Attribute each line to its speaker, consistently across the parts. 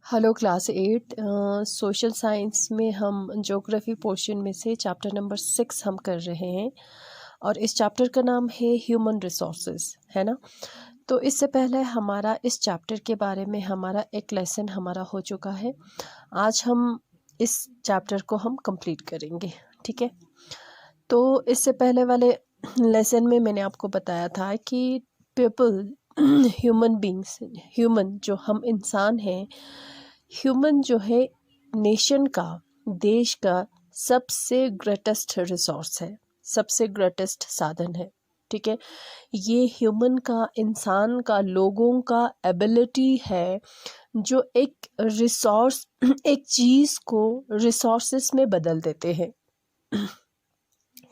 Speaker 1: Hello class 8 social science में हम geography portion में से चैप्टर नंबर 6 हम कर रहे हैं और इस चैप्टर का नाम है ह्यूमन रिसोर्सेज, है ना। तो इससे पहले हमारा इस चैप्टर के बारे में हमारा एक लेसन हमारा हो चुका है। आज हम इस चैप्टर को हम कंप्लीट करेंगे, ठीक है। तो इससे पहले वाले लेसन में मैंने आपको बताया था कि पीपल ह्यूमन बींग्स, ह्यूमन जो हम इंसान हैं, ह्यूमन जो है नेशन का, देश का सबसे ग्रेटेस्ट रिसोर्स है, सबसे ग्रेटेस्ट साधन है, ठीक है। ये ह्यूमन का, इंसान का, लोगों का एबिलिटी है जो एक रिसोर्स, एक चीज़ को रिसोर्सेस में बदल देते हैं,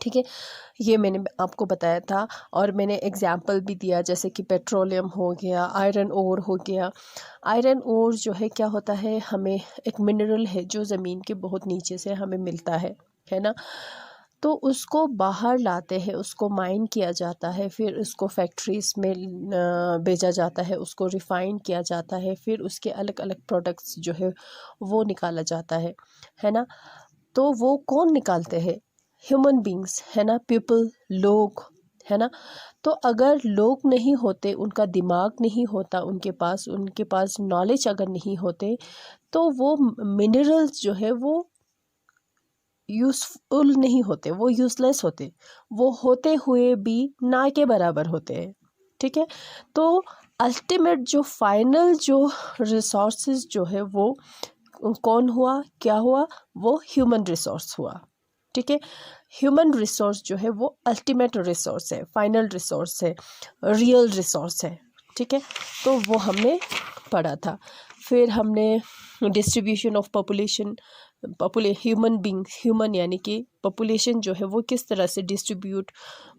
Speaker 1: ठीक है। ये मैंने आपको बताया था और मैंने एग्जाम्पल भी दिया, जैसे कि पेट्रोलियम हो गया, आयरन ओर हो गया। आयरन ओर जो है क्या होता है, हमें एक मिनरल है जो ज़मीन के बहुत नीचे से हमें मिलता है ना। तो उसको बाहर लाते हैं, उसको माइन किया जाता है, फिर उसको फैक्ट्रीज में भेजा जाता है, उसको रिफ़ाइन किया जाता है, फिर उसके अलग अलग प्रोडक्ट्स जो है वो निकाला जाता है ना। तो वो कौन निकालते हैं? ह्यूमन बींग्स, है ना, पीपल, लोग, है ना। तो अगर लोग नहीं होते, उनका दिमाग नहीं होता उनके पास नॉलेज अगर नहीं होते, तो वो मिनरल्स जो है वो यूज़फुल नहीं होते, वो यूज़लेस होते, वो होते हुए भी ना के बराबर होते हैं, ठीक है। तो अल्टीमेट जो फाइनल जो रिसोर्सेज जो है वो कौन हुआ, क्या हुआ? वो ह्यूमन रिसोर्स हुआ, ठीक है। ह्यूमन रिसोर्स जो है वो अल्टीमेट रिसोर्स है, फाइनल रिसोर्स है, रियल रिसोर्स है, ठीक है। तो वो हमने पढ़ा था। फिर हमने distribution of population, human being, human यानी कि पॉपुलेशन जो है वो किस तरह से डिस्ट्रीब्यूट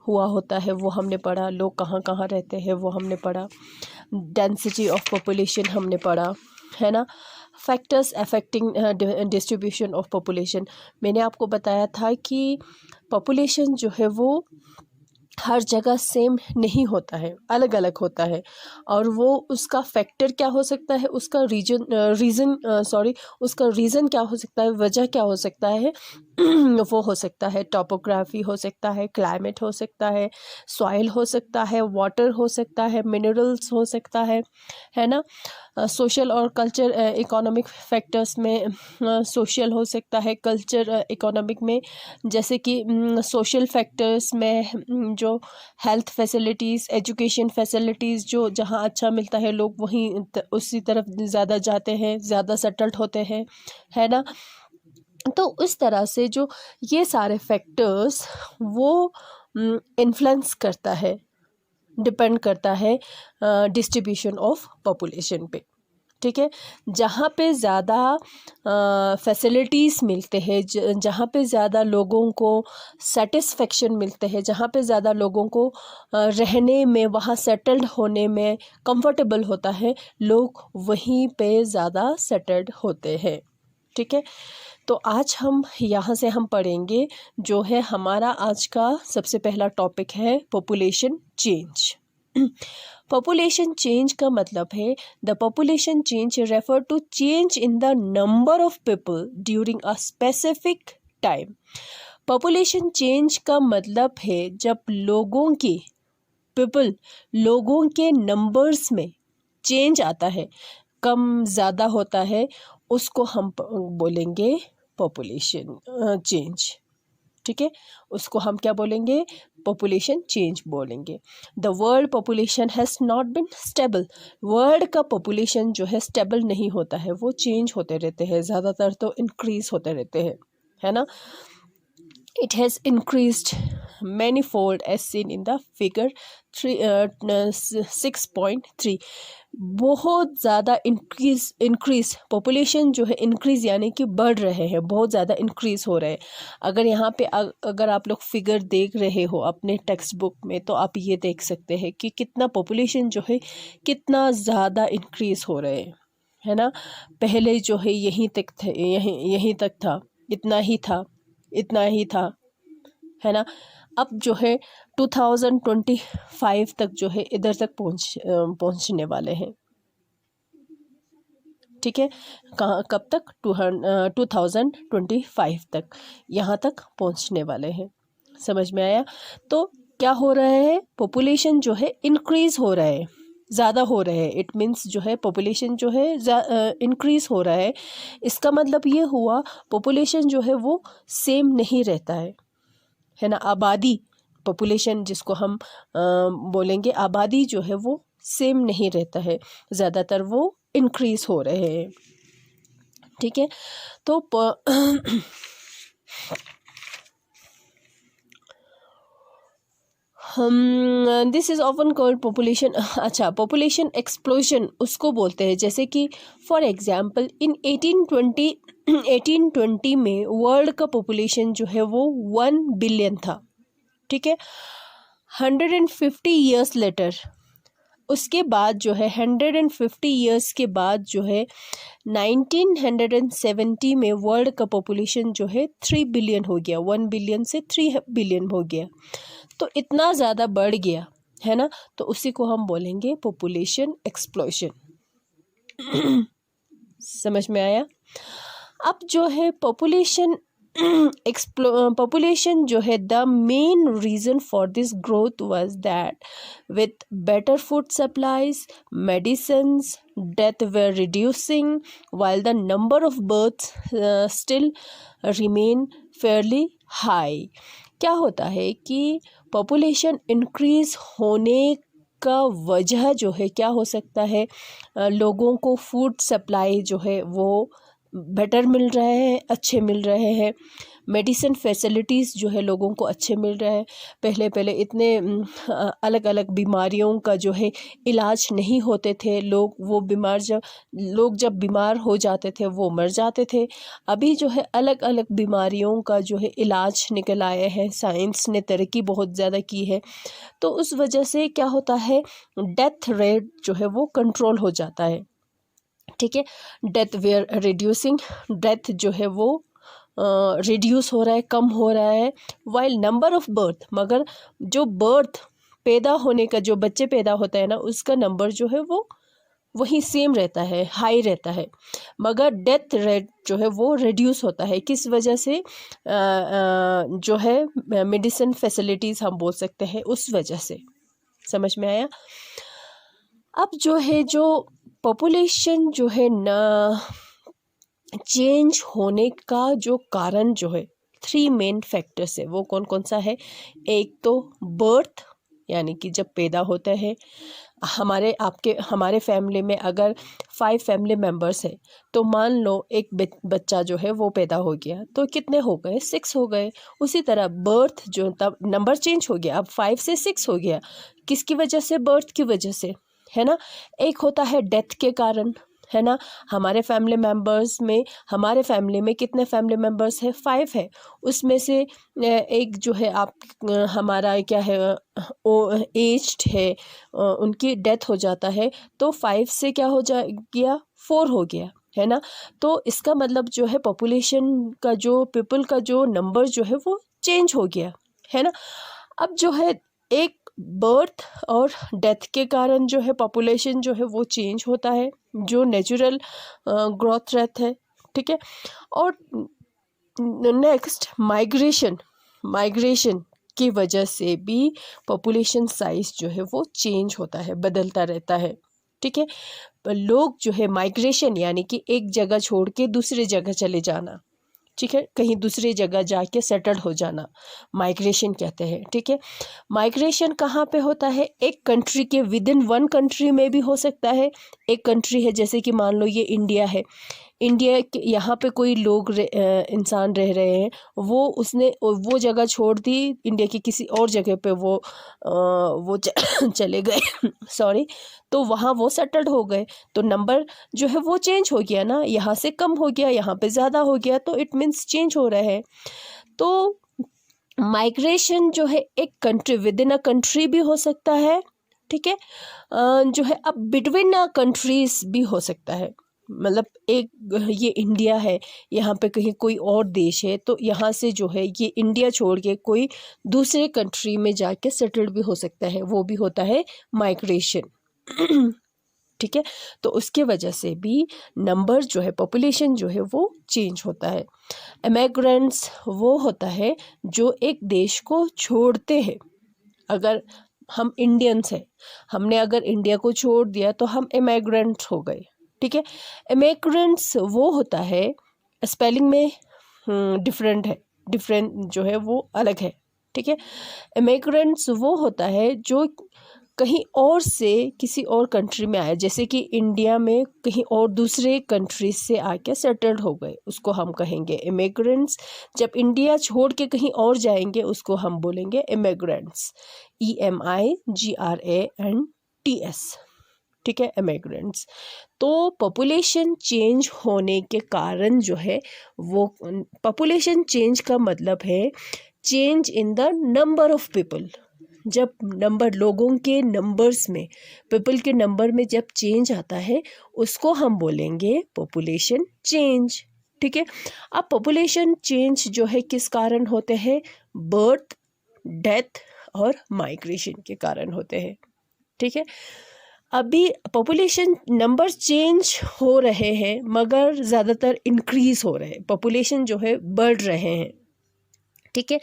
Speaker 1: हुआ होता है वो हमने पढ़ा। लोग कहाँ कहाँ रहते हैं वो हमने पढ़ा। डेंसिटी ऑफ पॉपुलेशन हमने पढ़ा, है ना। Factors affecting distribution of population, मैंने आपको बताया था कि पॉपुलेशन जो है वो हर जगह सेम नहीं होता है, अलग अलग होता है। और वो उसका फैक्टर क्या हो सकता है, उसका उसका रीज़न क्या हो सकता है, वजह क्या हो सकता है वो हो सकता है टोपोग्राफी, हो सकता है क्लाइमेट, हो सकता है सॉइल, हो सकता है वाटर, हो सकता है मिनरल्स, हो सकता है ना। सोशल और कल्चर इकोनॉमिक फैक्टर्स में सोशल हो सकता है, कल्चर इकोनॉमिक में, जैसे कि सोशल फैक्टर्स में जो हेल्थ फैसिलिटीज़, एजुकेशन फैसिलिटीज़, जो जहाँ अच्छा मिलता है लोग वहीं उसी तरफ ज़्यादा जाते हैं, ज़्यादा सेटल्ड होते हैं, है ना। तो उस तरह से जो ये सारे फैक्टर्स वो इन्फ्लुएंस करता है, डिपेंड करता है डिस्ट्रीब्यूशन ऑफ पॉपुलेशन पे, ठीक है। जहाँ पे ज़्यादा फैसिलिटीज़ मिलते हैं, जहाँ पे ज़्यादा लोगों को सेटिस्फेक्शन मिलते हैं, जहाँ पे ज़्यादा लोगों को रहने में, वहाँ सेटल्ड होने में कंफर्टेबल होता है, लोग वहीं पे ज़्यादा सेटल्ड होते हैं, ठीक है। तो आज हम यहाँ से हम पढ़ेंगे, जो है हमारा आज का सबसे पहला टॉपिक है पॉपुलेशन चेंज। पॉपुलेशन चेंज का मतलब है the population change refer to change in the number of people during a specific time. Population change का मतलब है जब लोगों के नंबर्स में चेंज आता है, कम ज़्यादा होता है, उसको हम बोलेंगे पॉपुलेशन चेंज, ठीक है। उसको हम क्या बोलेंगे? पॉपुलेशन चेंज बोलेंगे। The world population has not been stable. World का पॉपुलेशन जो है स्टेबल नहीं होता है, वो चेंज होते रहते हैं, ज़्यादातर तो इंक्रीज होते रहते हैं, है ना। It has increased manifold as seen in the figure 6.3। बहुत ज़्यादा इंक्रीज पॉपुलेशन जो है, इंक्रीज यानी कि बढ़ रहे हैं, बहुत ज़्यादा इंक्रीज हो रहे हैं। अगर यहाँ पे अगर आप लोग फिगर देख रहे हो अपने टेक्स्ट बुक में, तो आप ये देख सकते हैं कि कितना पॉपुलेशन जो है कितना ज़्यादा इंक्रीज हो रहे हैं, है ना। पहले जो है यहीं तक थे, यहीं तक था, इतना ही था, है ना। अब जो है 2025 तक जो है इधर तक पहुंचने वाले हैं, ठीक है, कहाँ कब तक, 2025 तक यहाँ तक पहुँचने वाले हैं। समझ में आया? तो क्या हो रहा है, पॉपुलेशन जो है इंक्रीज हो रहा है, ज़्यादा हो रहे हैं। इट मीन्स जो है पॉपुलेशन जो है इंक्रीज हो रहा है। इसका मतलब ये हुआ पॉपुलेशन जो है वो सेम नहीं रहता है ना। आबादी, पॉपुलेशन जिसको हम बोलेंगे, आबादी जो है वो सेम नहीं रहता है, ज़्यादातर वो इंक्रीज हो रहे हैं। ठीक है, तो this is often called population. अच्छा, पॉपुलेशन एक्सप्लोजन उसको बोलते हैं। जैसे कि फॉर एग्जांपल इन 1820 में वर्ल्ड का पॉपुलेशन जो है वो 1 बिलियन था। ठीक है, 150 ईयर्स लेटर, उसके बाद जो है 150 ईयर्स के बाद जो है 1970 में वर्ल्ड का पॉपुलेशन जो है 3 बिलियन हो गया, 1 बिलियन से 3 बिलियन हो गया। तो इतना ज़्यादा बढ़ गया है ना, तो उसी को हम बोलेंगे पॉपुलेशन एक्सप्लोजन। समझ में आया? अब जो है पॉपुलेशन जो है, the main reason for this growth was that with better food supplies, medicines, death were reducing while the number of births still remain fairly high। क्या होता है कि पॉपुलेशन इंक्रीज होने का वजह जो है क्या हो सकता है, लोगों को फूड सप्लाई जो है वो बेटर मिल रहे हैं, अच्छे मिल रहे हैं। मेडिसिन फैसिलिटीज़ जो है लोगों को अच्छे मिल रहे हैं। पहले इतने अलग अलग बीमारियों का जो है इलाज नहीं होते थे। लोग जब बीमार हो जाते थे वो मर जाते थे। अभी जो है अलग अलग बीमारियों का जो है इलाज निकल आए हैं, साइंस ने तरक्की बहुत ज़्यादा की है। तो उस वजह से क्या होता है, डेथ रेट जो है वो कंट्रोल हो जाता है। ठीक है, डेथ वेयर रिड्यूसिंग, डेथ जो है वो रिड्यूस हो रहा है, कम हो रहा है। वाइल नंबर ऑफ बर्थ, मगर जो बर्थ पैदा होने का, जो बच्चे पैदा होता है ना, उसका नंबर जो है वो वही सेम रहता है, हाई रहता है। मगर डेथ रेट जो है वो रिड्यूस होता है। किस वजह से? जो है मेडिसिन फैसिलिटीज़ हम बोल सकते हैं, उस वजह से। समझ में आया? अब जो है जो पॉपुलेशन जो है ना चेंज होने का जो कारण जो है, 3 मेन फैक्टर्स है। वो कौन कौन सा है? एक तो बर्थ, यानी कि जब पैदा होता है, हमारे फैमिली में अगर 5 फैमिली मेम्बर्स है, तो मान लो एक बच्चा जो है वो पैदा हो गया, तो कितने हो गए? 6 हो गए। उसी तरह बर्थ जो, तब नंबर चेंज हो गया, अब 5 से 6 हो गया। किसकी वजह से? बर्थ की वजह से, है ना। एक होता है डेथ के कारण, है ना। हमारे फैमिली में कितने फैमिली मेम्बर्स है? 5 है। उसमें से एक जो है हमारा क्या है, एज्ड है, उनकी डेथ हो जाता है, तो 5 से क्या हो गया? 4 हो गया, है ना। तो इसका मतलब जो है पॉपुलेशन का जो पीपल का जो नंबर जो है वो चेंज हो गया, है ना। अब जो है एक बर्थ और डेथ के कारण जो है पॉपुलेशन जो है वो चेंज होता है, जो नेचुरल ग्रोथ रेट है। ठीक है, और नेक्स्ट माइग्रेशन की वजह से भी पॉपुलेशन साइज जो है वो चेंज होता है, बदलता रहता है। ठीक है, लोग जो है माइग्रेशन यानी कि एक जगह छोड़ के दूसरी जगह चले जाना, ठीक है, कहीं दूसरी जगह जाके सेटल हो जाना, माइग्रेशन कहते हैं। ठीक है, माइग्रेशन कहाँ पे होता है? एक कंट्री के विद इन वन कंट्री में भी हो सकता है। एक कंट्री है, जैसे कि मान लो ये इंडिया है, इंडिया के यहाँ पे कोई लोग इंसान रह रहे हैं, वो जगह छोड़ दी, इंडिया की किसी और जगह पे वो चले गए सॉरी, तो वहाँ वो सेटल्ड हो गए, तो नंबर जो है वो चेंज हो गया ना, यहाँ से कम हो गया, यहाँ पे ज़्यादा हो गया, तो इट मीन्स चेंज हो रहे हैं। तो माइग्रेशन जो है एक country, with in a country भी हो सकता है। ठीक है, जो है अब बिटवीन अ कंट्रीज भी हो सकता है। मतलब एक ये इंडिया है, यहाँ पे कहीं कोई और देश है, तो यहाँ से जो है ये इंडिया छोड़ के कोई दूसरे कंट्री में जाके सेटल्ड भी हो सकता है, वो भी होता है माइग्रेशन। ठीक है। तो उसके वजह से भी नंबर जो है, पॉपुलेशन जो है वो चेंज होता है। इमिग्रेंट्स वो होता है जो एक देश को छोड़ते हैं। अगर हम इंडियंस हैं, हमने अगर इंडिया को छोड़ दिया तो हम इमिग्रेंट्स हो गए, ठीक है। इमिग्रेंट्स वो होता है, स्पेलिंग में डिफरेंट है, डिफरेंट जो है वो अलग है, ठीक है। इमिग्रेंट्स वो होता है जो कहीं और से किसी और कंट्री में आया, जैसे कि इंडिया में कहीं और दूसरे कंट्री से आके सेटल्ड हो गए, उसको हम कहेंगे इमिग्रेंट्स। जब इंडिया छोड़ के कहीं और जाएंगे उसको हम बोलेंगे इमिग्रेंट्स, EMIGRANTS, ठीक है, इमिग्रेंट्स। तो पॉपुलेशन चेंज होने के कारण जो है वो, पॉपुलेशन चेंज का मतलब है change in the number of people. जब नंबर, लोगों के नंबर्स में, पीपल के नंबर में जब चेंज आता है उसको हम बोलेंगे पॉपुलेशन चेंज, ठीक है। अब पॉपुलेशन चेंज जो है किस कारण होते हैं? बर्थ, डेथ और माइग्रेशन के कारण होते हैं, ठीक है। अभी पॉपुलेशन नंबर चेंज हो रहे हैं मगर ज़्यादातर इंक्रीज हो रहे हैं, पॉपुलेशन जो है बढ़ रहे हैं, ठीक है।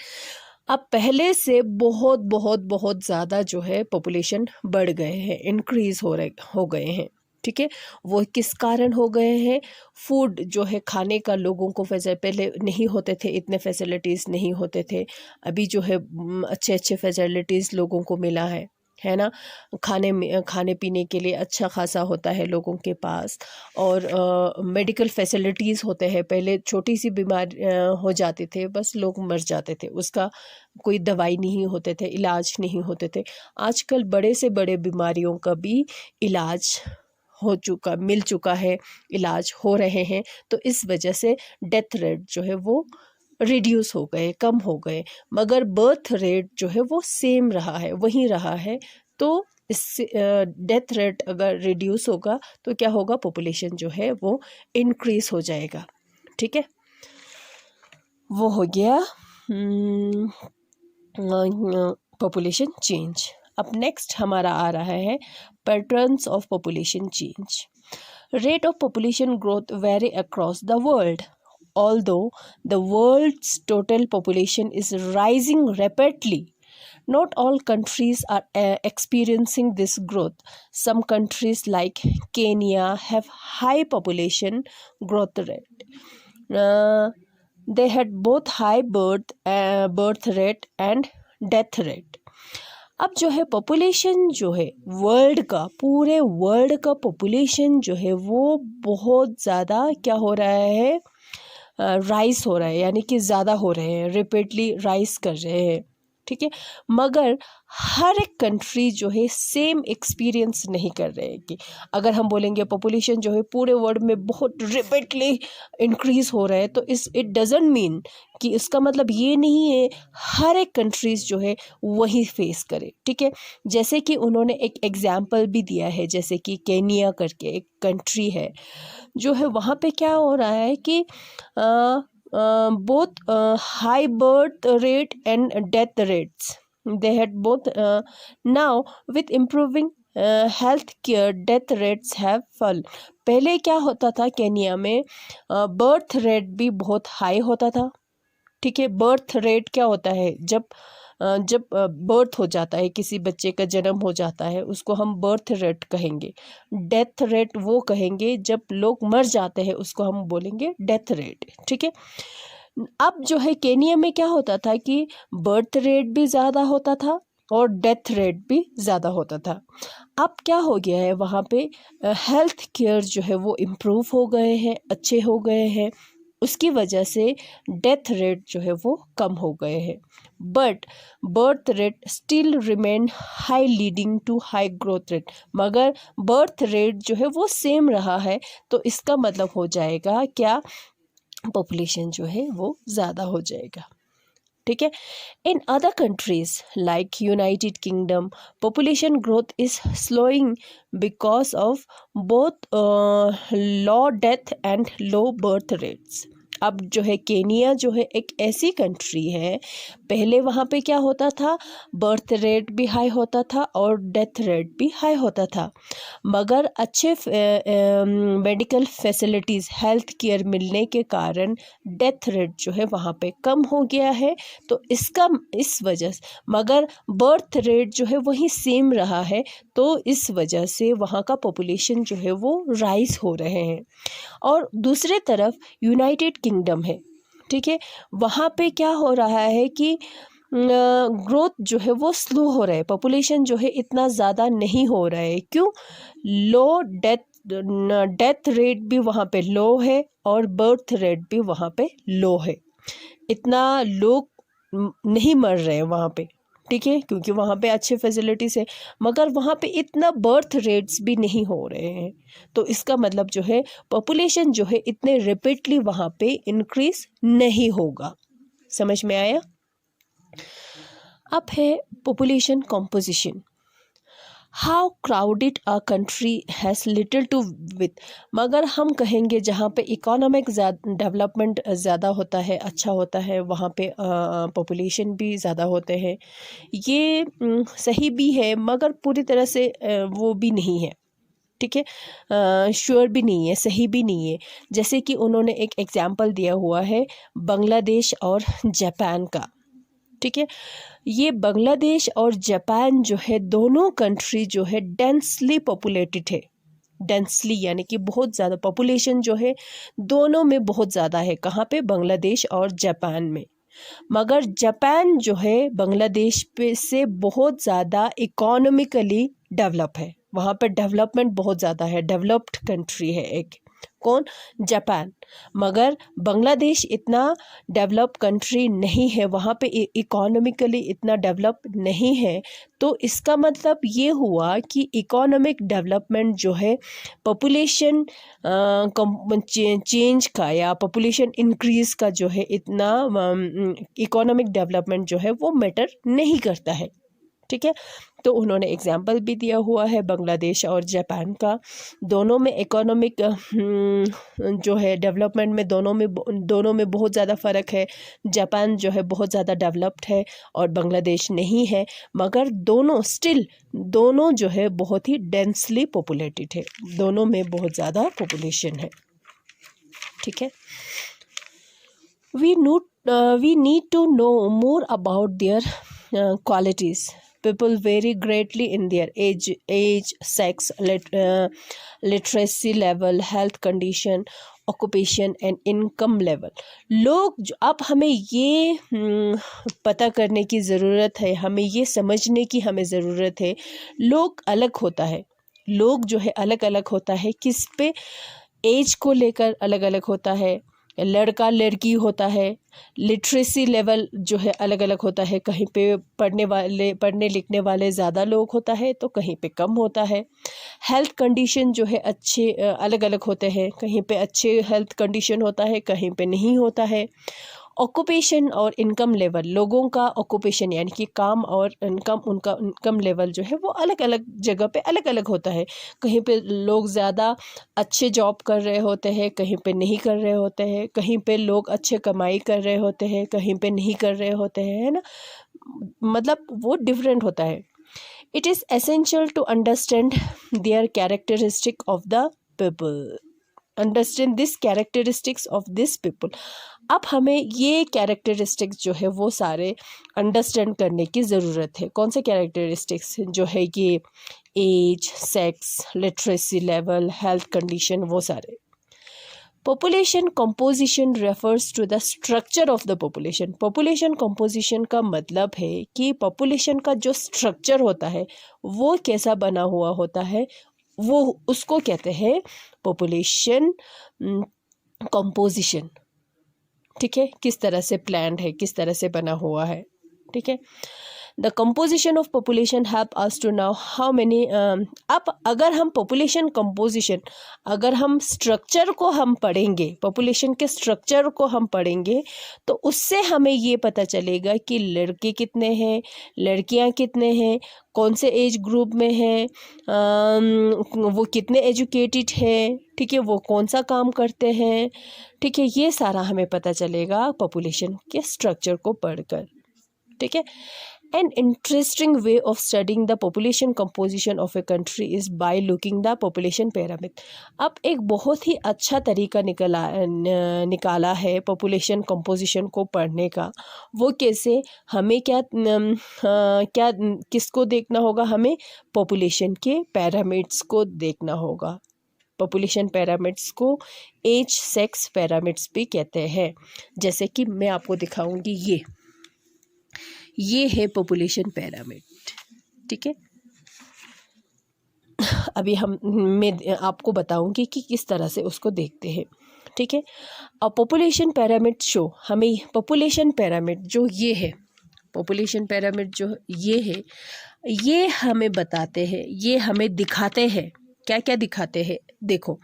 Speaker 1: अब पहले से बहुत बहुत बहुत ज़्यादा जो है पॉपुलेशन बढ़ गए हैं, इंक्रीज हो गए हैं, ठीक है। वो किस कारण हो गए हैं? फूड जो है, खाने का लोगों को पहले नहीं होते थे, इतने फैसिलिटीज़ नहीं होते थे। अभी जो है अच्छे अच्छे फैसिलिटीज़ लोगों को मिला है ना। खाने पीने के लिए अच्छा खासा होता है लोगों के पास, और मेडिकल फैसिलिटीज़ होते हैं। पहले छोटी सी बीमारी हो जाती थे, बस लोग मर जाते थे, उसका कोई दवाई नहीं होते थे, इलाज नहीं होते थे। आजकल बड़े से बड़े बीमारियों का भी इलाज मिल चुका है, इलाज हो रहे हैं। तो इस वजह से डेथ रेट जो है वो रिड्यूस हो गए, कम हो गए, मगर बर्थ रेट जो है वो सेम रहा है, वही रहा है। तो इससे डेथ रेट अगर रिड्यूस होगा तो क्या होगा? पॉपुलेशन जो है वो इंक्रीज हो जाएगा, ठीक है। वो हो गया पॉपुलेशन चेंज। अब नेक्स्ट हमारा आ रहा है patterns of population change. Rate of population growth vary across the world. Although the world's total population is rising rapidly, not all countries are experiencing this growth. Some countries like Kenya have high population growth rate. They had both high birth rate and death rate. अब जो है population जो है world का, पूरे world का population जो है वो बहुत ज़्यादा क्या हो रहा है? राइस हो रहा है, यानी कि ज़्यादा हो रहे हैं, रिपीटली राइस कर रहे हैं, ठीक है। मगर हर एक कंट्री जो है सेम एक्सपीरियंस नहीं कर रहे हैं। कि अगर हम बोलेंगे पॉपुलेशन जो है पूरे वर्ल्ड में बहुत रिपीटली इंक्रीज हो रहा है, तो इट डजंट मीन कि इसका मतलब ये नहीं है हर एक कंट्रीज़ जो है वही फेस करे, ठीक है। जैसे कि उन्होंने एक एग्जाम्पल भी दिया है, जैसे कि केनिया करके एक कंट्री है जो है, वहाँ पे क्या हो रहा है कि both high birth rate and death rates, they had both. Now with improving health care, death rates have fall. पहले क्या होता था केनिया में? बर्थ रेट भी बहुत हाई होता था, ठीक है। बर्थ रेट क्या होता है? जब बर्थ हो जाता है, किसी बच्चे का जन्म हो जाता है, उसको हम बर्थ रेट कहेंगे। डेथ रेट वो कहेंगे जब लोग मर जाते हैं, उसको हम बोलेंगे डेथ रेट, ठीक है। अब जो है केनिया में क्या होता था कि बर्थ रेट भी ज़्यादा होता था और डेथ रेट भी ज़्यादा होता था। अब क्या हो गया है वहाँ पे? हेल्थ केयर जो है वो इम्प्रूव हो गए हैं, अच्छे हो गए हैं, उसकी वजह से डेथ रेट जो है वो कम हो गए हैं। But birth rate still remain high, leading to high growth rate. मगर बर्थ रेट जो है वो सेम रहा है, तो इसका मतलब हो जाएगा क्या? पॉपुलेशन जो है वो ज़्यादा हो जाएगा, ठीक है। In other countries like United kingdom, population growth is slowing because of both low death and low birth rates. अब जो है केनिया जो है एक ऐसी कंट्री है, पहले वहाँ पे क्या होता था, बर्थ रेट भी हाई होता था और डेथ रेट भी हाई होता था, मगर अच्छे मेडिकल फैसिलिटीज़ हेल्थ केयर मिलने के कारण डेथ रेट जो है वहाँ पे कम हो गया है। तो इस वजह से, मगर बर्थ रेट जो है वही सेम रहा है, तो इस वजह से वहाँ का पॉपुलेशन जो है वो राइज हो रहे हैं। और दूसरे तरफ यूनाइटेड किंगडम है, ठीक है, वहाँ पे क्या हो रहा है कि ग्रोथ जो है वो स्लो हो रहा है, पॉपुलेशन जो है इतना ज़्यादा नहीं हो रहा है। क्यों? लो डेथ रेट भी वहाँ पे लो है और बर्थ रेट भी वहाँ पे लो है, इतना लोग नहीं मर रहे हैं वहाँ पे, ठीक है, क्योंकि वहाँ पे अच्छे फैसिलिटीज़ है, मगर वहाँ पे इतना बर्थ रेट्स भी नहीं हो रहे हैं। तो इसका मतलब जो है पॉपुलेशन जो है इतने रैपिडली वहाँ पे इंक्रीज नहीं होगा। समझ में आया? अब है population composition. How crowded a country has little to with, मगर हम कहेंगे जहाँ पे इकोनॉमिक डेवलपमेंट ज़्यादा होता है, अच्छा होता है, वहाँ पे पॉपुलेशन भी ज़्यादा होते हैं। ये सही भी है, मगर पूरी तरह से वो भी नहीं है, ठीक है, श्योर भी नहीं है, सही भी नहीं है। जैसे कि उन्होंने एक एग्जाम्पल दिया हुआ है बांग्लादेश और जापान का, ठीक है। ये बांग्लादेश और जापान जो है दोनों कंट्री जो है डेंसली पॉपुलेटेड है, डेंसली यानी कि बहुत ज़्यादा पॉपुलेशन जो है दोनों में बहुत ज़्यादा है। कहाँ पे? बांग्लादेश और जापान में। मगर जापान जो है बांग्लादेश पे से बहुत ज़्यादा इकोनॉमिकली डेवलप है, वहाँ पे डेवलपमेंट बहुत ज़्यादा है, डेवलप्ड कंट्री है एक। कौन? जापान। मगर बांग्लादेश इतना डेवलप कंट्री नहीं है, वहाँ पे इकोनॉमिकली इतना डेवलप नहीं है। तो इसका मतलब ये हुआ कि इकोनॉमिक डेवलपमेंट जो है पॉपुलेशन चेंज का या पॉपुलेशन इंक्रीज़ का जो है इतना इकोनॉमिक डेवलपमेंट जो है वो मैटर नहीं करता है, ठीक है। तो उन्होंने एग्जाम्पल भी दिया हुआ है बांग्लादेश और जापान का। दोनों में इकोनॉमिक जो है डेवलपमेंट में दोनों में बहुत ज़्यादा फ़र्क है। जापान जो है बहुत ज़्यादा डेवलप्ड है और बांग्लादेश नहीं है, मगर दोनों जो है बहुत ही डेंसली पॉपुलेटेड है, दोनों में बहुत ज़्यादा पॉपुलेशन है, ठीक है। We need to know more about their qualities. People vary greatly in their age, sex, literacy level, health condition, occupation and income level. लोग जो, अब हमें ये पता करने की ज़रूरत है, हमें ये समझने की हमें ज़रूरत है, लोग अलग होता है, लोग जो है अलग अलग होता है, किस पे? एज को लेकर अलग अलग होता है, लड़का लड़की होता है, लिटरेसी लेवल जो है अलग अलग होता है, कहीं पे पढ़ने लिखने वाले ज़्यादा लोग होता है तो कहीं पे कम होता है। हेल्थ कंडीशन जो है अच्छे अलग अलग होते हैं, कहीं पे अच्छे हेल्थ कंडीशन होता है, कहीं पे नहीं होता है। ऑक्यूपेशन और इनकम लेवल, लोगों का ऑक्यूपेशन यानी कि काम और उनका इनकम लेवल जो है वो अलग अलग जगह पे अलग अलग होता है। कहीं पे लोग ज़्यादा अच्छे जॉब कर रहे होते हैं, कहीं पे नहीं कर रहे होते हैं, कहीं पे लोग अच्छे कमाई कर रहे होते हैं, कहीं पे नहीं कर रहे होते हैं, है ना, मतलब वो डिफरेंट होता है। It is essential to understand their characteristic of the people, understand this characteristics of this people. अब हमें ये कैरेक्टरिस्टिक्स जो है वो सारे अंडरस्टैंड करने की ज़रूरत है। कौन से कैरेक्टरिस्टिक्स? जो है कि age, sex, literacy level, health condition, वो सारे। Population composition refers to the structure of the population. Population composition का मतलब है कि पॉपुलेशन का जो स्ट्रक्चर होता है वो कैसा बना हुआ होता है, वो उसको कहते हैं पॉपुलेशन कंपोजिशन, ठीक है, किस तरह से प्लान्ड है, किस तरह से बना हुआ है, ठीक है। The composition of population help us to know how many. अब अगर हम पॉपुलेशन कंपोजिशन, अगर हम स्ट्रक्चर को हम पढ़ेंगे, पॉपुलेशन के स्ट्रक्चर को हम पढ़ेंगे, तो उससे हमें ये पता चलेगा कि लड़के कितने हैं, लड़कियां कितने हैं, कौन से एज ग्रुप में हैं, वो कितने एजुकेटेड हैं, ठीक है, वो कौन सा काम करते हैं, ठीक है, ये सारा हमें पता चलेगा पॉपुलेशन के स्ट्रक्चर को पढ़कर, ठीक है। An interesting way of studying the population composition of a country is by looking the population pyramid. अब एक बहुत ही अच्छा तरीका निकाला है पॉपुलेशन कंपोजिशन को पढ़ने का। वो कैसे, हमें क्या किसको देखना होगा, हमें पॉपुलेशन के पैरामिड्स को देखना होगा। पॉपुलेशन पैरामिड्स को एज सेक्स पैरामिड्स भी कहते हैं। जैसे कि मैं आपको दिखाऊंगी, ये है पॉपुलेशन पैरामिड, ठीक है। अभी मैं आपको बताऊंगी कि किस तरह से उसको देखते हैं, ठीक है। अब पॉपुलेशन पैरामिड शो हमें, पॉपुलेशन पैरामिड जो ये है, पॉपुलेशन पैरामिड जो ये है, ये हमें बताते हैं, ये हमें दिखाते हैं, क्या क्या दिखाते हैं, देखो।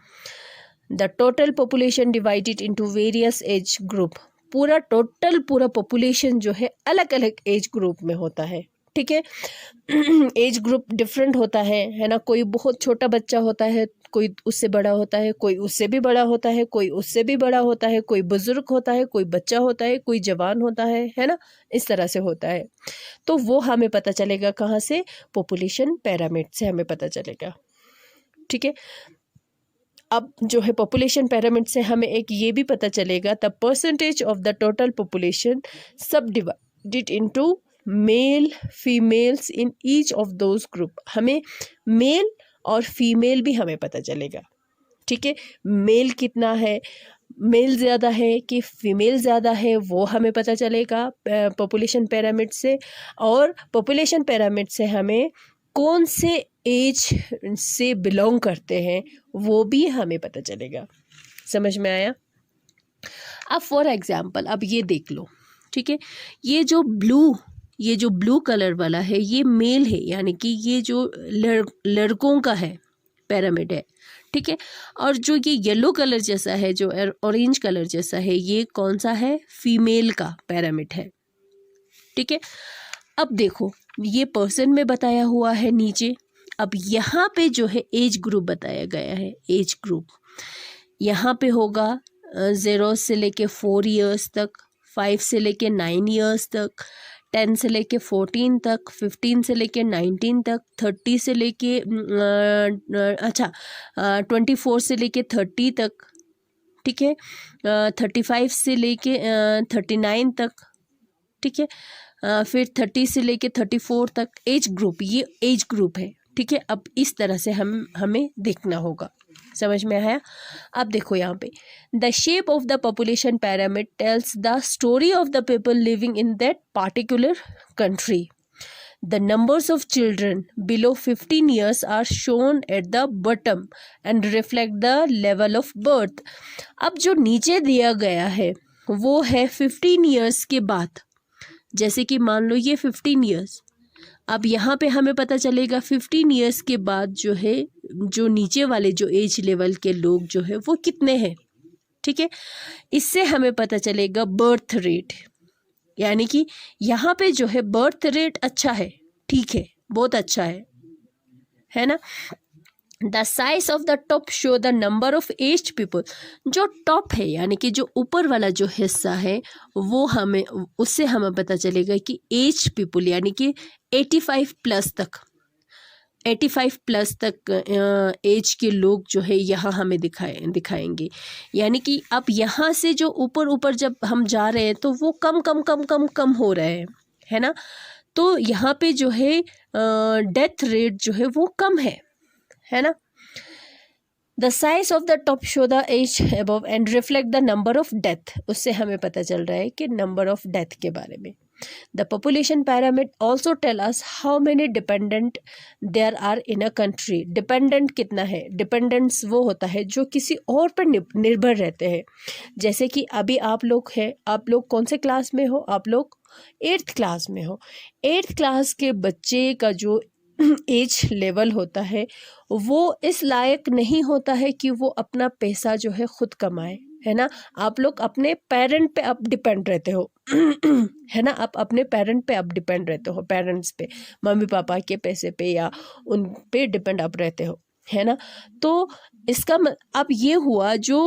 Speaker 1: The total population divided into various age group, पूरा पॉपुलेशन जो है अलग अलग एज ग्रुप में होता है, ठीक है। एज ग्रुप डिफरेंट होता है ना। कोई बहुत छोटा बच्चा होता है, कोई उससे बड़ा होता है, कोई उससे भी बड़ा होता है, कोई उससे भी बड़ा होता है, कोई बुजुर्ग होता है, कोई बच्चा होता है, कोई जवान होता है ना, इस तरह से होता है। तो वो हमें पता चलेगा कहाँ से, पॉपुलेशन पैरामिड से हमें पता चलेगा, ठीक है। अब जो है पॉपुलेशन पैरामिड से हमें एक ये भी पता चलेगा, the percentage of the total population सब divided into mail females in each of those group. हमें मेल और फीमेल भी हमें पता चलेगा, ठीक है। मेल कितना है, मेल ज़्यादा है कि फीमेल ज़्यादा है, वो हमें पता चलेगा पॉपुलेशन पैरामिड से। और पॉपुलेशन पैरामिड से हमें कौन से एज से बिलोंग करते हैं वो भी हमें पता चलेगा। समझ में आया? अब फॉर एग्जांपल, अब ये देख लो, ठीक है। ये जो ब्लू कलर वाला है, ये मेल है, यानी कि ये जो लड़कों का है पैरामिड है, ठीक है। और जो ये येलो कलर जैसा है, जो ऑरेंज कलर जैसा है, ये कौन सा है, फीमेल का पैरामिड है, ठीक है। अब देखो, ये पर्सन में बताया हुआ है नीचे। अब यहाँ पे जो है एज ग्रुप बताया गया है, एज ग्रुप यहाँ पे होगा 0 से लेके 4 इयर्स तक, 5 से लेके 9 इयर्स तक, 10 से लेके 14 तक, 15 से लेके 19 तक, 30 से लेके 24 से लेके 30 तक, ठीक है, 35 से लेके 39 तक, ठीक है, फिर 30 से लेके 34 तक। एज ग्रुप, ये एज ग्रुप है, ठीक है। अब इस तरह से हमें देखना होगा। समझ में आया? अब देखो यहाँ पे, the shape of the population pyramid tells the story of the people living in that particular country. The numbers of children below 15 years are shown at the bottom and reflect the level of birth. अब जो नीचे दिया गया है वो है 15 years के बाद, जैसे कि मान लो ये 15 years। अब यहाँ पे हमें पता चलेगा 15 years के बाद जो है, जो नीचे वाले जो एज लेवल के लोग जो है वो कितने हैं, ठीक है। इससे हमें पता चलेगा बर्थ रेट, यानी कि यहाँ पे जो है बर्थ रेट अच्छा है, ठीक है, बहुत अच्छा है ना। The size of the top show the number of aged people. जो टॉप है, यानी कि जो ऊपर वाला जो हिस्सा है, वो हमें, उससे हमें पता चलेगा कि एज्ड पीपल यानी कि 85 प्लस तक एज के लोग जो है यहाँ हमें दिखाएंगे। यानी कि अब यहाँ से जो ऊपर जब हम जा रहे हैं तो वो कम हो रहे हैं, है ना। तो यहाँ पे जो है डेथ रेट जो है वो कम है ना। The size of the top show the age above and reflect the number of death. उससे हमें पता चल रहा है कि नंबर ऑफ डेथ के बारे में। The population pyramid also tell us how many dependent there are in a country. Dependent कितना है? डिपेंडेंट्स वो होता है जो किसी और पर निर्भर रहते हैं. जैसे कि अभी आप लोग हैं, आप लोग कौन से क्लास में हो? आप लोग 8th क्लास में हो. 8th क्लास के बच्चे का जो एज लेवल होता है वो इस लायक नहीं होता है कि वो अपना पैसा जो है खुद कमाए, है ना. आप लोग अपने पेरेंट पे अब डिपेंड रहते हो है ना. आप अपने पेरेंट पे अब डिपेंड रहते हो, पेरेंट्स पे, मम्मी पापा के पैसे पे या उन पे डिपेंड आप रहते हो, है ना. तो इसका अब ये हुआ जो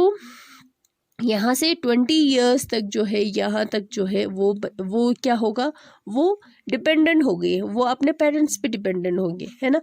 Speaker 1: यहाँ से 20 ईयर्स तक जो है, यहाँ तक जो है वो क्या होगा? वो डिपेंडेंट हो गई, वो अपने पेरेंट्स पे डिपेंडेंट होंगे, है ना.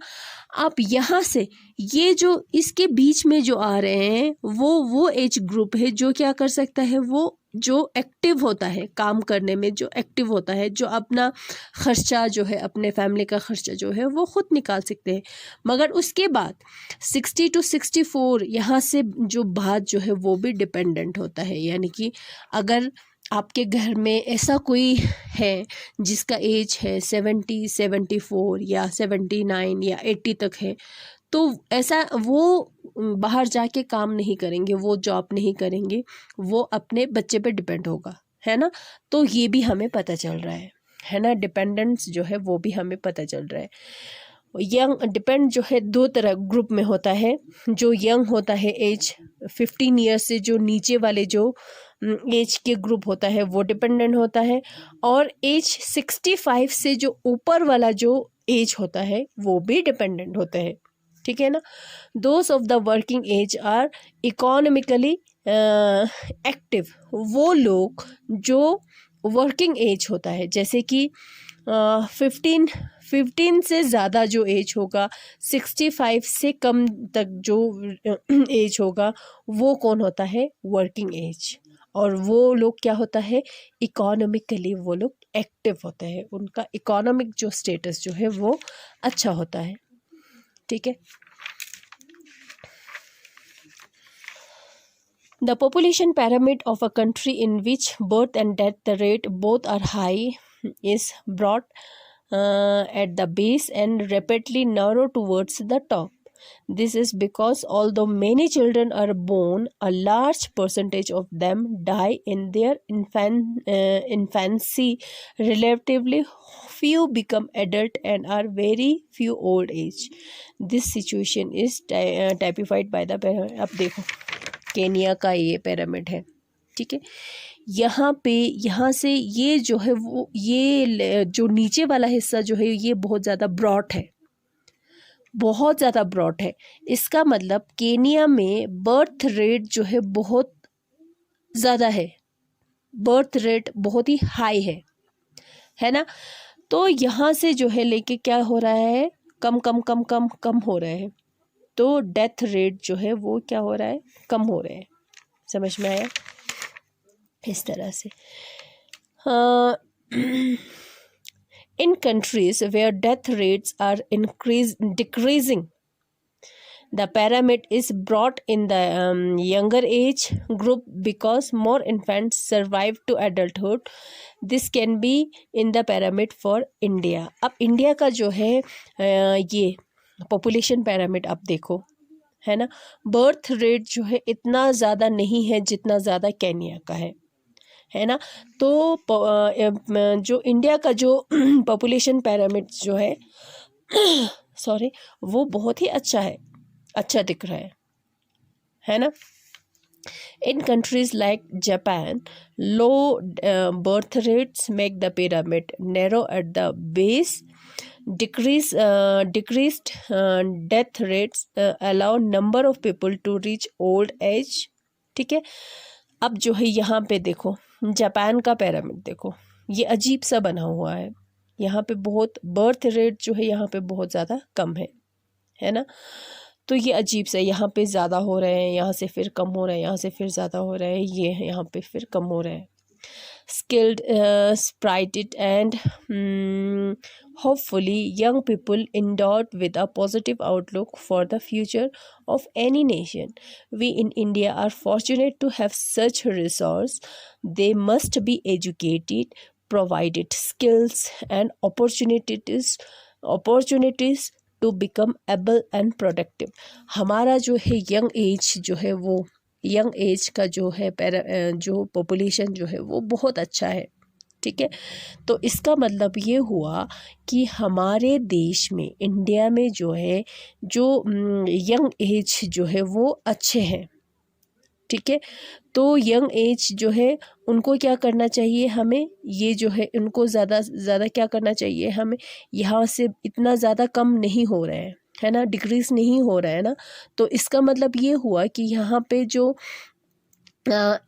Speaker 1: आप यहाँ से ये जो इसके बीच में जो आ रहे हैं वो एज ग्रुप है जो क्या कर सकता है? वो जो एक्टिव होता है काम करने में, जो एक्टिव होता है, जो अपना खर्चा जो है, अपने फैमिली का खर्चा जो है वो खुद निकाल सकते हैं. मगर उसके बाद 60 to 64 यहाँ से जो बात जो है वो भी डिपेंडेंट होता है. यानी कि अगर आपके घर में ऐसा कोई है जिसका एज है 70, 74 या 79 या 80 तक है, तो ऐसा वो बाहर जाके काम नहीं करेंगे, वो जॉब नहीं करेंगे, वो अपने बच्चे पे डिपेंड होगा, है ना. तो ये भी हमें पता चल रहा है ना. डिपेंडेंस जो है वो भी हमें पता चल रहा है. यंग डिपेंड जो है दो तरह ग्रुप में होता है. जो यंग होता है एज 15 ईयर्स से जो नीचे वाले जो एज के ग्रुप होता है वो डिपेंडेंट होता है. और एज 65 से जो ऊपर वाला जो एज होता है वो भी डिपेंडेंट होता है. ठीक है ना. Those of the working age are economically active. वो लोग जो वर्किंग एज होता है, जैसे कि 15 से ज़्यादा जो एज होगा, 65 से कम तक जो एज होगा, वो कौन होता है? Working age. और वो लोग क्या होता है? इकोनॉमिकली वो लोग एक्टिव होते हैं, उनका इकोनॉमिक जो स्टेटस जो है वो अच्छा होता है. ठीक है. The population pyramid of a country in which birth and death rate both are high is broad at the base and rapidly narrow towards the top. This is because although many children are born, a large percentage of them die in their infancy. Relatively few become adult and are very few old age. This situation is typified by the अब देखो Kenya का ये pyramid है. ठीक है. यहाँ पे यहाँ से ये जो है वो ये जो नीचे वाला हिस्सा जो है ये बहुत ज़्यादा ब्रॉड है, बहुत ज़्यादा ब्रॉड है. इसका मतलब केनिया में बर्थ रेट जो है बहुत ज़्यादा है, बर्थ रेट बहुत ही हाई है ना. तो यहाँ से जो है लेके क्या हो रहा है? कम कम कम कम कम हो रहा है. तो डेथ रेट जो है वो क्या हो रहा है? कम हो रहे हैं. समझ में आया? इस तरह से in countries where death rates are decreasing, the pyramid is brought in the younger age group because more infants survive to adulthood. This can be in the pyramid for India. अब इंडिया का जो है ये population pyramid आप देखो, है ना. Birth rate जो है इतना ज़्यादा नहीं है जितना ज़्यादा केनिया का है ना. तो जो इंडिया का जो पॉपुलेशन pyramid जो है सॉरी वो बहुत ही अच्छा दिख रहा है ना. In countries like Japan, low birth rates make the pyramid narrow at the base. Decreased death rates allow number of people to reach old age. ठीक है. अब जो है यहाँ पे देखो जापान का पिरामिड देखो, ये अजीब सा बना हुआ है. यहाँ पे बहुत बर्थ रेट जो है यहाँ पे बहुत ज़्यादा कम है ना. तो ये अजीब सा, यहाँ पे ज़्यादा हो रहे हैं, यहाँ से फिर कम हो रहे हैं, यहाँ से फिर ज़्यादा हो रहे हैं, ये यहाँ पे फिर कम हो रहे हैं. Skilled, spirited and hopefully young people endowed with a positive outlook for the future of any nation. We in India are fortunate to have such resource. They must be educated, provided skills and opportunities to become able and productive। हमारा जो है young age जो है वो young age का जो है जो पॉपुलेशन जो है वो बहुत अच्छा है, ठीक है। तो इसका मतलब ये हुआ कि हमारे देश में, इंडिया में जो है जो यंग एज जो है वो अच्छे हैं, ठीक है। तो यंग एज जो है उनको क्या करना चाहिए, हमें ये जो है उनको ज़्यादा से ज़्यादा क्या करना चाहिए, हमें यहाँ से इतना ज़्यादा कम नहीं हो रहा है ना, डिक्रीज़ नहीं हो रहा है ना। तो इसका मतलब ये हुआ कि यहाँ पे जो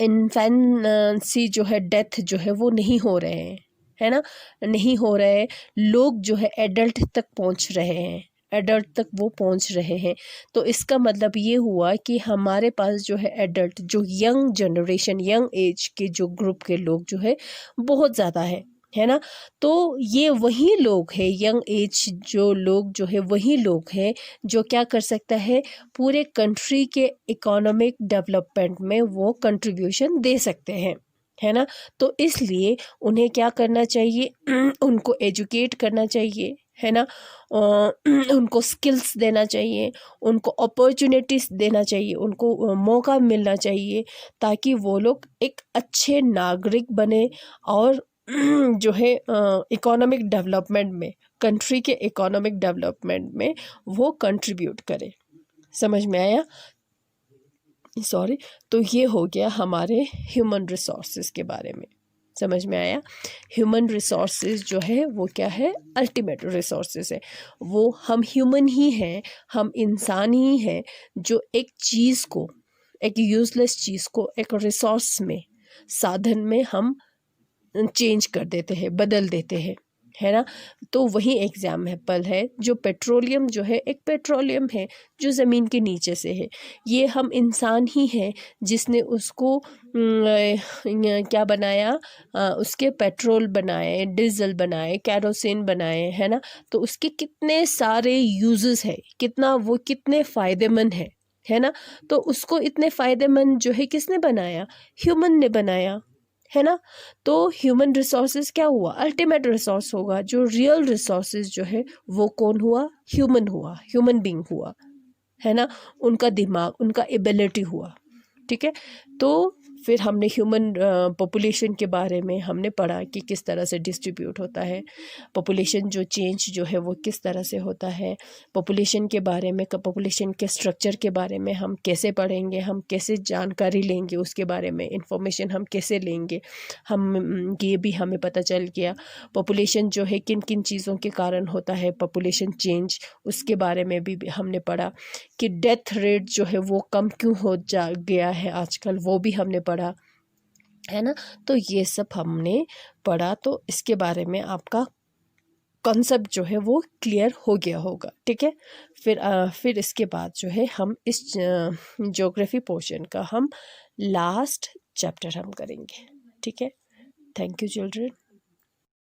Speaker 1: इन्फेंसी जो है, डेथ जो है वो नहीं हो रहे हैं, है ना, नहीं हो रहे हैं। लोग जो है एडल्ट तक पहुंच रहे हैं, एडल्ट तक वो पहुंच रहे हैं। तो इसका मतलब ये हुआ कि हमारे पास जो है एडल्ट, जो यंग जनरेशन, यंग एज के जो ग्रुप के लोग जो है बहुत ज़्यादा है ना। तो ये वही लोग हैं, यंग एज जो लोग जो है वही लोग हैं जो क्या कर सकता है, पूरे कंट्री के इकोनॉमिक डेवलपमेंट में वो कंट्रीब्यूशन दे सकते हैं, है ना। तो इसलिए उन्हें क्या करना चाहिए, उनको एजुकेट करना चाहिए, है ना, उनको स्किल्स देना चाहिए, उनको अपॉर्चुनिटीज़ देना चाहिए, उनको मौका मिलना चाहिए, ताकि वो लोग एक अच्छे नागरिक बने और जो है इकोनॉमिक डेवलपमेंट में, कंट्री के इकोनॉमिक डेवलपमेंट में वो कंट्रीब्यूट करे। समझ में आया? सॉरी। तो ये हो गया हमारे ह्यूमन रिसोर्सेज के बारे में, समझ में आया। ह्यूमन रिसोर्सेज जो है वो क्या है, अल्टीमेट रिसोर्सेज है। वो हम ह्यूमन ही हैं, हम इंसान ही हैं जो एक चीज़ को, एक यूजलेस चीज़ को एक रिसोर्स में, साधन में हम चेंज कर देते हैं, बदल देते हैं, है ना। तो वही एग्जाम्पल है, जो पेट्रोलियम जो है, एक पेट्रोलियम है जो ज़मीन के नीचे से है। ये हम इंसान ही हैं जिसने उसको क्या बनाया, उसके पेट्रोल बनाए, डीजल बनाए, कैरोसिन बनाए, है ना। तो उसके कितने सारे यूजेस है, कितने फ़ायदेमंद है ना। तो उसको इतने फ़ायदेमंद जो है किसने बनाया, ह्यूमन ने बनाया, है ना। तो ह्यूमन रिसोर्सेज क्या हुआ, अल्टीमेट रिसोर्स होगा। जो रियल रिसोर्सेज जो है वो कौन हुआ, ह्यूमन बीइंग हुआ, है ना। उनका दिमाग, उनका एबिलिटी हुआ, ठीक है। तो फिर हमने ह्यूमन पॉपुलेशन के बारे में हमने पढ़ा कि किस तरह से डिस्ट्रीब्यूट होता है, पॉपुलेशन जो चेंज जो है वो किस तरह से होता है, पॉपुलेशन के बारे में, पॉपुलेशन के स्ट्रक्चर के बारे में हम कैसे पढ़ेंगे, हम कैसे जानकारी लेंगे, उसके बारे में इंफॉर्मेशन हम कैसे लेंगे, हम ये भी हमें पता चल गया। पॉपुलेशन जो है किन किन चीज़ों के कारण होता है पॉपुलेशन चेंज, उसके बारे में भी हमने पढ़ा कि डेथ रेट जो है वो कम क्यों हो जा गया है आजकल, वो भी हमने पढ़ा, है ना। तो ये सब हमने पढ़ा, तो इसके बारे में आपका कॉन्सेप्ट जो है वो क्लियर हो गया होगा, ठीक है। फिर इसके बाद जो है हम इस ज्योग्राफी पोर्शन का हम लास्ट चैप्टर हम करेंगे, ठीक है। Thank you children.